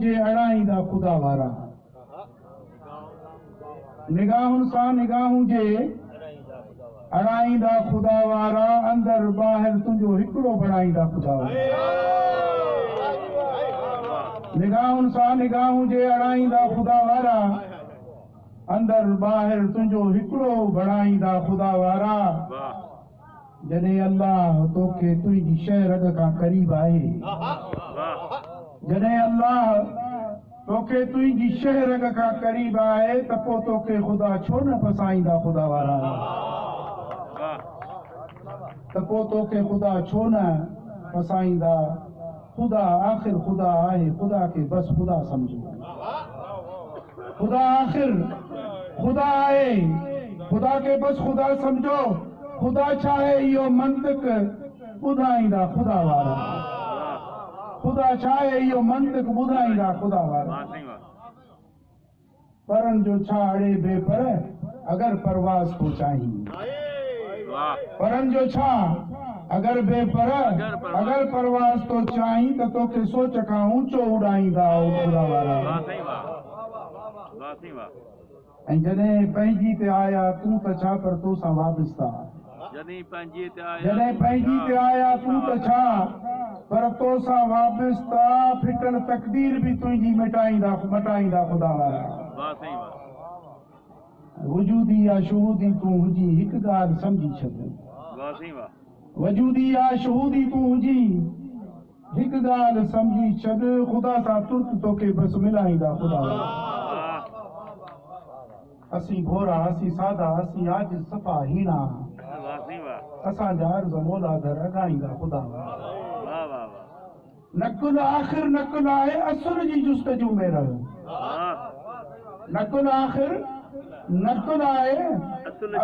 जे अड़ाईंदा खुदा वारा निगाहुनि सां निगाहूं जे अड़ाईंदा खुदा वारा अंदर ॿाहिरि तुंहिंजो हिकिड़ो बणाईंदा खुदा वारा निगाहुनि सां निगाहूं जे अड़ाईंदा खुदा वारा अंदर ॿाहिरि तुंहिंजो हिकिड़ो बणाईंदा खुदा वारा जॾहिं अल्लाह तोखे तुंहिंजी शइ रग खां क़रीब आहे जॾहिं अल्लाह तोखे तुंहिंजी शइ रग खां क़रीब आहे त पोइ तोखे ख़ुदा छो न फसाईंदा खुदा वारा त पोइ तोखे ख़ुदा छो न फसाईंदा ख़ुदा आख़िर ख़ुदा आहे ख़ुदा खे बसि ख़ुदा सम्झो ख़ुदा आख़िर ख़ुदा आहे ख़ुदा खे बसि ख़ुदा सम्झो ख़ुदा छा आहे इहो मंतिक ॿुधाईंदा ख़ुदा वारा ख़ुदा छा आहे इहो मंतिक ॿुधाईंदा ख़ुदा वारा परनि जो छा अड़े बेपर अगरि परवाज़ तो चाहीं परनि जो छा अगरि बेपर अगरि परवाज़ तो चाहीं त तोखे सोच खां ऊंचो उॾाईंदा ख़ुदा वारा ऐं जॾहिं पंहिंजी ते आया तूं त छा पर तोसां वाबिस्ता जॾहिं पंहिंजी ते आया तूं त छा पर तोसां वाबिस्ता फिटल तकदीर बि तुंहिंजी मटाईंदा ख़ुदा वारा वजूदी या शहूदी तूं हुजी हिकु ॻाल्हि सम्झी छॾ वजूदी या शहूदी तूं हुजी हिकु ॻाल्हि सम्झी छॾ ख़ुदा सां तुर्त तोखे बसि मिलाईंदा ख़ुदा वारा असीं घोरा असीं सादा असीं आज सफ़ा हीणा असांजा अर्ज़ मौलादर अॻाईंदा ख़ुदा नकुल आख़िर नकुल आहे असुल जी जुस्तजू में रह नकुल आख़िर नकुल आहे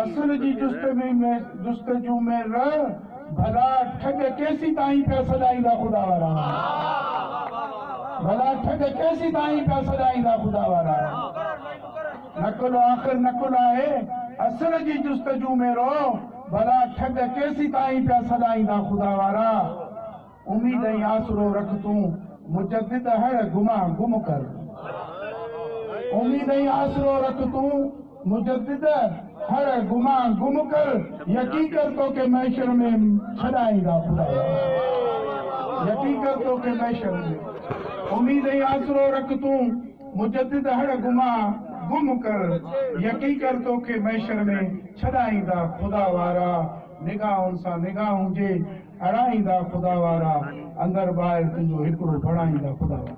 असुल जी जुस्तजू में रह भला ठग केसी ताईं पिया सॾाईंदा ख़ुदा वारा भला ठग केसी ताईं पिया सॾाईंदा ख़ुदा वारा नकुल आख़िर नकुल आहे असुल जी जुस्तजू में रहो भला ठग केसी ताईं पिया सॾाईंदा ख़ुदा वारा उम्मीद ऐं आसरो रख तूं मुजद्दिद हर गुमा गुम कर उम्मीद ऐं आसरो रख तूं मुजद्दिद हर गुमा गुम कर यकीन कर तोखे महशर में छॾाईंदा ख़ुदा यकीन कर तोखे महशर में उम्मीद ऐं आसरो रख तूं मुजद्दिद हर गुमा गुम कर यकीन कर तोखे महशर में छॾाईंदा ख़ुदा वारा निगाहुनि सां निगाहूं जे अड़ाईंदा ख़ुदा वारा अंदर ॿाहिरि तुंहिंजो हिकिड़ो बणाईंदा ख़ुदा वारा